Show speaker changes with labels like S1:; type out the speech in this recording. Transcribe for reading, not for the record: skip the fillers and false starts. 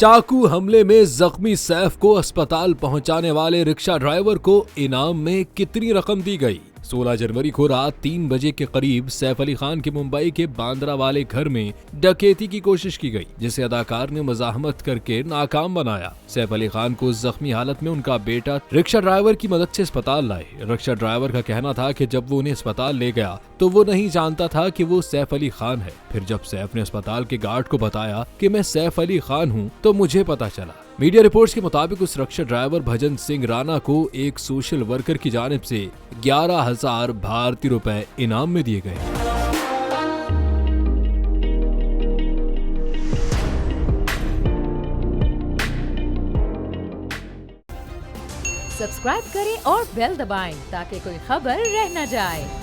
S1: चाकू हमले में जख्मी सैफ को अस्पताल पहुंचाने वाले रिक्शा ड्राइवर को इनाम में कितनी रकम दी गई? 16 जनवरी को रात 3 बजे के करीब सैफ अली खान के मुंबई के बांद्रा वाले घर में डकैती की कोशिश की गई, जिसे अदाकार ने मजाहमत करके नाकाम बनाया। सैफ अली खान को जख्मी हालत में उनका बेटा रिक्शा ड्राइवर की मदद से अस्पताल लाए। रिक्शा ड्राइवर का कहना था कि जब वो उन्हें अस्पताल ले गया तो वो नहीं जानता था कि वो सैफ अली खान है। फिर जब सैफ ने अस्पताल के गार्ड को बताया कि मैं सैफ अली खान हूँ तो मुझे पता चला। मीडिया रिपोर्ट्स के मुताबिक उस रिक्शा ड्राइवर भजन सिंह राणा को एक सोशल वर्कर की जानिब से 11,000 भारतीय रुपए इनाम में दिए गए।
S2: सब्सक्राइब करें और बेल दबाएं ताकि कोई खबर रह न जाए।